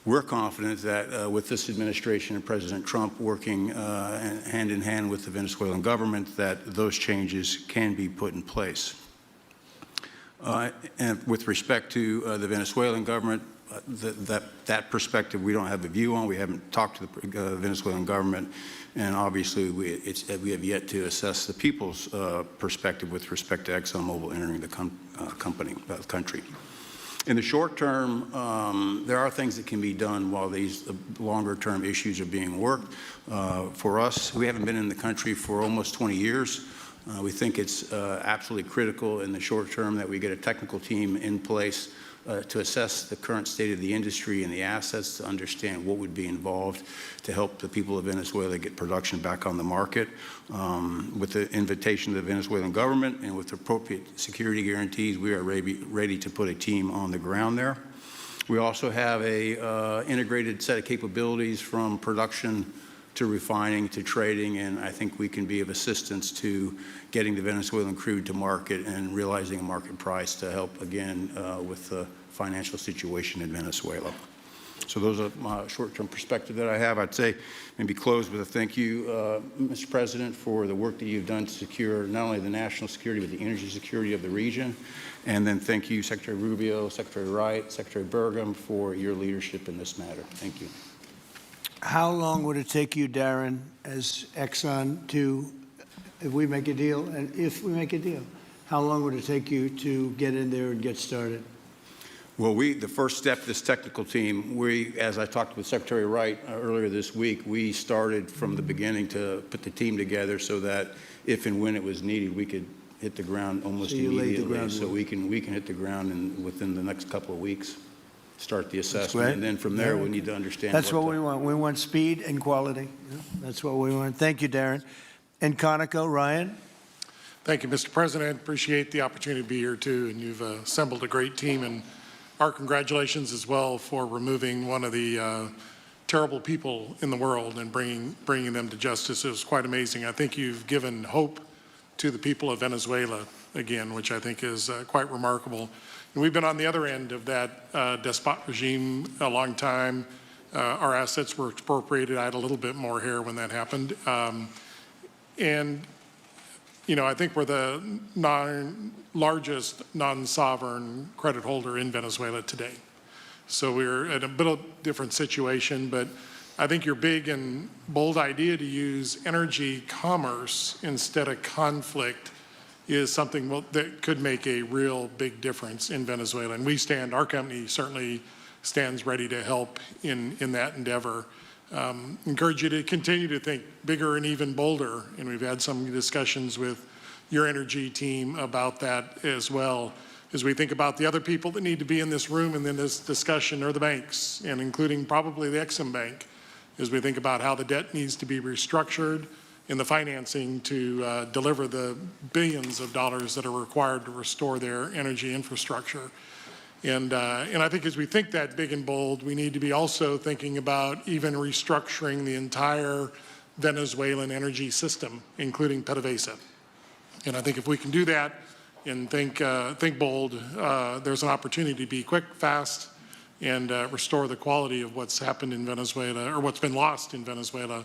We're confident that with this administration and President Trump working hand in hand with the Venezuelan government, that those changes can be put in place. And with respect to the Venezuelan government, that perspective we don't have a view on. We haven't talked to the Venezuelan government, and obviously we have yet to assess the people's perspective with respect to ExxonMobil entering the country. In the short term, there are things that can be done while these longer-term issues are being worked. For us, we haven't been in the country for almost 20 years. We think it's absolutely critical in the short term that we get a technical team in place to assess the current state of the industry and the assets, to understand what would be involved to help the people of Venezuela get production back on the market. With the invitation of the Venezuelan government and with appropriate security guarantees, we are ready to put a team on the ground there. We also have a integrated set of capabilities from production to refining to trading, and I think we can be of assistance to getting the Venezuelan crude to market and realizing a market price to help, again, with the financial situation in Venezuela. So those are my short-term perspective that I have. I'd say maybe close with a thank you, Mr. President, for the work that you've done to secure not only the national security, but the energy security of the region. And then thank you, Secretary Rubio, Secretary Wright, Secretary Burgum, for your leadership in this matter. Thank you. How long would it take you, Darren, as Exxon to, if we make a deal, how long would it take you to get in there and get started? Well, the first step, this technical team, as I talked with Secretary Wright earlier this week, we started from the beginning to put the team together so that if and when it was needed, we could hit the ground almost immediately. So we can hit the ground within the next couple of weeks. Start the assessment, and then from there we need to understand. That's what we want. We want speed and quality. Yeah, that's what we want. Thank you, Darren. And Conoco, Ryan. Thank you, Mr. President. Appreciate the opportunity to be here too, and you've assembled a great team. And our congratulations as well for removing one of the terrible people in the world and bringing them to justice. It was quite amazing. I think you've given hope to the people of Venezuela again, which I think is quite remarkable. And we've been on the other end of that despot regime a long time. Our assets were expropriated. I had a little bit more hair when that happened. And, you know, I think we're the largest non-sovereign credit holder in Venezuela today. So we're in a bit of a different situation, but I think your big and bold idea to use energy commerce instead of conflict is something that could make a real big difference in Venezuela. And our company certainly stands ready to help in that endeavor. encourage you to continue to think bigger and even bolder. And we've had some discussions with your energy team about that as well. As we think about the other people that need to be in this room and in this discussion are the banks, and including probably the Exim Bank, as we think about how the debt needs to be restructured and the financing to deliver the billions of dollars that are required to restore their energy infrastructure. And I think as we think that big and bold, we need to be also thinking about even restructuring the entire Venezuelan energy system, including PDVSA. And I think if we can do that and think bold, there's an opportunity to be quick, fast, and restore the quality of what's happened in Venezuela, or what's been lost in Venezuela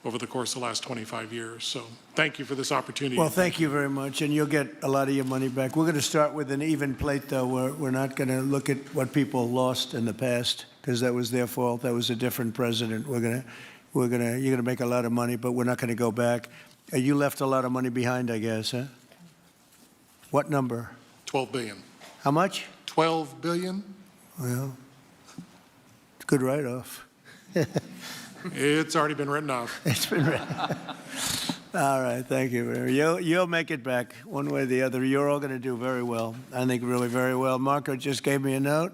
over the course of the last 25 years. So thank you for this opportunity. Well, thank you very much, and you'll get a lot of your money back. We're going to start with an even plate, though. We're not going to look at what people lost in the past, because that was their fault. That was a different president. You're going to make a lot of money, but we're not going to go back. You left a lot of money behind, I guess, huh? What number? 12 billion. How much? 12 billion. Well, it's a good write-off. It's already been written off. It's been written. All right, thank you. You'll make it back one way or the other. You're all going to do very well. I think really very well. Marco just gave me a note.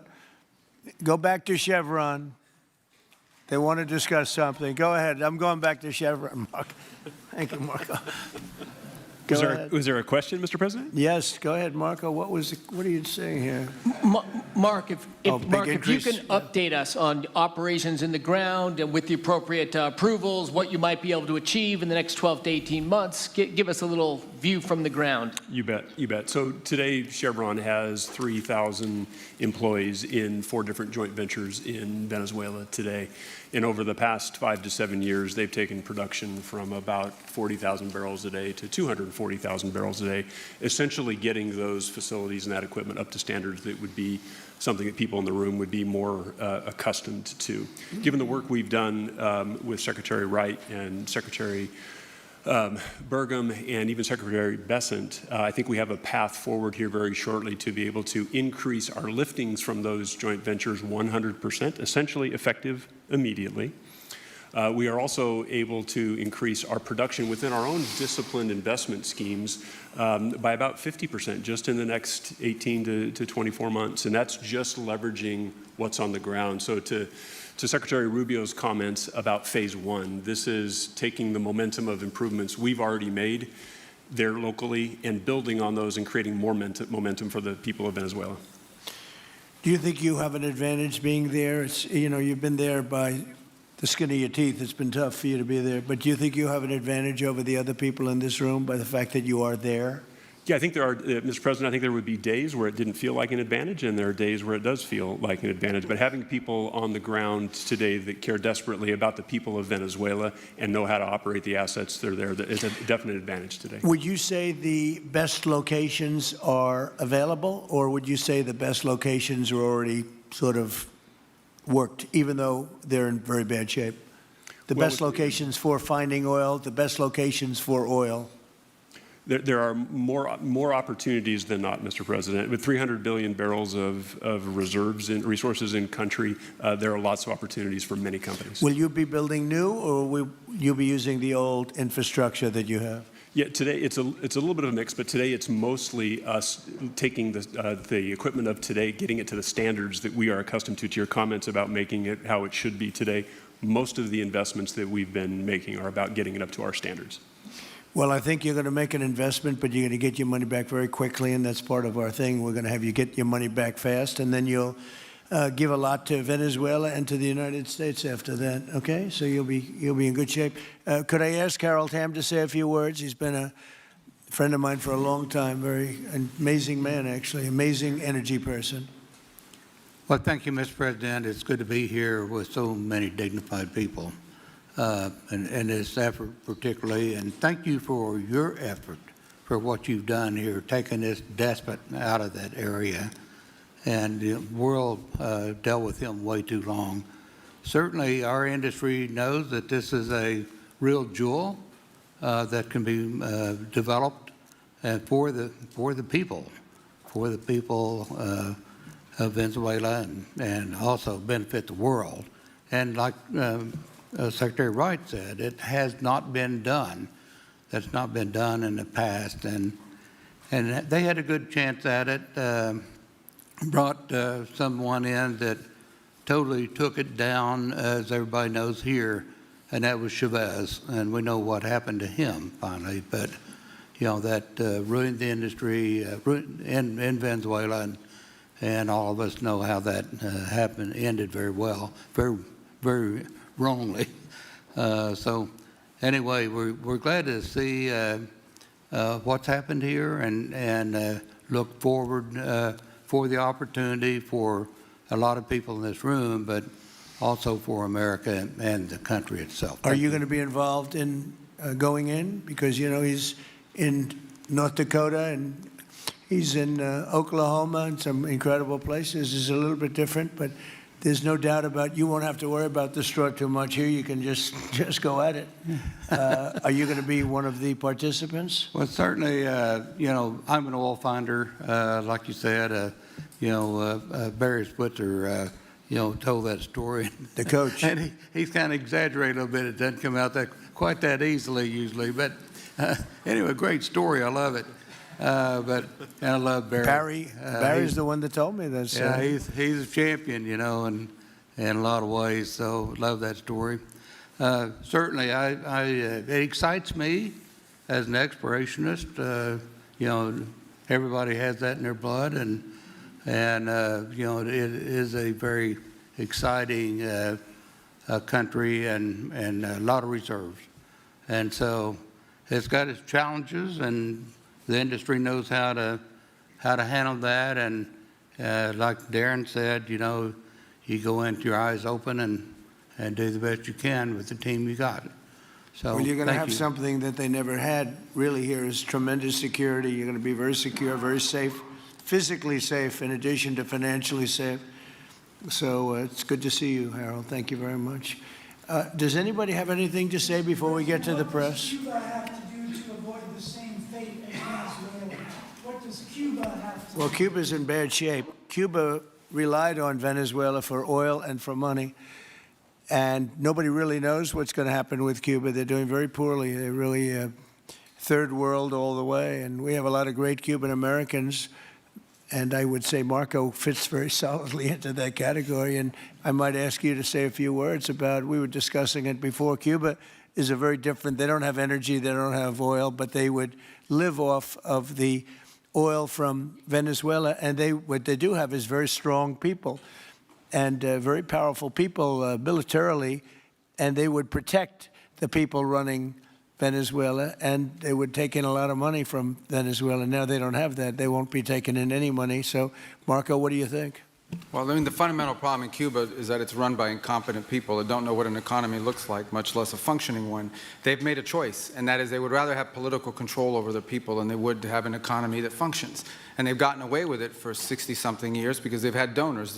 Go back to Chevron. They want to discuss something. Go ahead. I'm going back to Chevron, Marco. Thank you, Marco. Was there a question, Mr. President? Yes, go ahead, Marco. What are you saying here? Mark, if you can update us on operations in the ground and with the appropriate approvals, what you might be able to achieve in the next 12 to 18 months, give us a little view from the ground. You bet, you bet. So today, Chevron has 3,000 employees in 4 different joint ventures in Venezuela today. And over the past 5 to 7 years, they've taken production from about 40,000 barrels a day to 240,000 barrels a day, essentially getting those facilities and that equipment up to standards that would be something that people in the room would be more accustomed to. Given the work we've done with Secretary Wright and Secretary Burgum and even Secretary Bessent, I think we have a path forward here very shortly to be able to increase our liftings from those joint ventures 100%, essentially effective immediately. We are also able to increase our production within our own disciplined investment schemes by about 50% just in the next 18 to 24 months, and that's just leveraging what's on the ground. So to Secretary Rubio's comments about phase 1, this is taking the momentum of improvements we've already made there locally and building on those and creating more momentum for the people of Venezuela. Do you think you have an advantage being there? You've been there by the skin of your teeth. It's been tough for you to be there. But do you think you have an advantage over the other people in this room by the fact that you are there? Yeah, I think there are, Mr. President, I think there would be days where it didn't feel like an advantage, and there are days where it does feel like an advantage. But having people on the ground today that care desperately about the people of Venezuela and know how to operate the assets that are there, is a definite advantage today. Would you say the best locations are available, or would you say the best locations are already sort of worked, even though they're in very bad shape? The best locations for finding oil, the best locations for oil? There are more opportunities than not, Mr. President. With 300 billion barrels of reserves and resources in country, there are lots of opportunities for many companies. Will you be building new, or will you be using the old infrastructure that you have? Yeah, today it's a little bit of a mix, but today it's mostly us taking the equipment of today, getting it to the standards that we are accustomed to your comments about making it how it should be today. Most of the investments that we've been making are about getting it up to our standards. Well, I think you're going to make an investment, but you're going to get your money back very quickly, and that's part of our thing. We're going to have you get your money back fast, and then you'll give a lot to Venezuela and to the United States after that. Okay, so you'll be in good shape. Could I ask Harold Hamm to say a few words? He's been a friend of mine for a long time. Very amazing man, actually, amazing energy person. Well, thank you, Mr. President. It's good to be here with so many dignified people. And this effort particularly, and thank you for your effort for what you've done here, taking this despot out of that area. And the world dealt with him way too long. Certainly our industry knows that this is a real jewel that can be developed for the people of Venezuela and also benefit the world. And like Secretary Wright said, it has not been done. That's not been done in the past, and they had a good chance at it. Brought someone in that totally took it down, as everybody knows here, and that was Chavez, and we know what happened to him finally. But you know that ruined the industry in Venezuela, and all of us know how that happened, ended very well, very wrongly. So anyway, we're glad to see what's happened here, and look forward for the opportunity for a lot of people in this room, but also for America and the country itself. Are you going to be involved in going in? Because, you know, he's in North Dakota and he's in Oklahoma and some incredible places. It's a little bit different, but there's no doubt about you won't have to worry about the straw too much here. You can just go at it. Are you going to be one of the participants? Well, certainly, you know, I'm an oil finder, like you said. You know, Barry Spitzer, you know, told that story. The coach. And he's kind of exaggerated a little bit. It doesn't come out quite that easily usually. But anyway, great story. I love it. And I love Barry. Barry's the one that told me this. Yeah, he's a champion, you know, in a lot of ways. So love that story. Certainly, it excites me as an explorationist. You know, everybody has that in their blood, and you know, it is a very exciting country and a lot of reserves. And so it's got its challenges, and the industry knows how to handle that. And like Darren said, you know, you go into your eyes open and do the best you can with the team you got. So well, you're going to have you. something that they never had really here is tremendous security. You're going to be very secure, very safe, physically safe in addition to financially safe. So it's good to see you, Harold. Thank you very much. Does anybody have anything to say before we get to the press? What does Cuba have to do to avoid the same fate as Venezuela? What does Cuba have to do? Well, Cuba's in bad shape. Cuba relied on Venezuela for oil and for money. And nobody really knows what's going to happen with Cuba. They're doing very poorly. They're really third world all the way. And we have a lot of great Cuban Americans. And I would say Marco fits very solidly into that category. And I might ask you to say a few words about, we were discussing it before, Cuba is a very different, they don't have energy, they don't have oil, but they would live off of the oil from Venezuela. And what they do have is very strong people and very powerful people militarily, and they would protect the people running Venezuela, and they would take in a lot of money from Venezuela. Now they don't have that. They won't be taking in any money. So, Marco, what do you think? Well, I mean, the fundamental problem in Cuba is that it's run by incompetent people that don't know what an economy looks like, much less a functioning one. They've made a choice, and that is they would rather have political control over their people than they would have an economy that functions. And they've gotten away with it for 60-something years because they've had donors.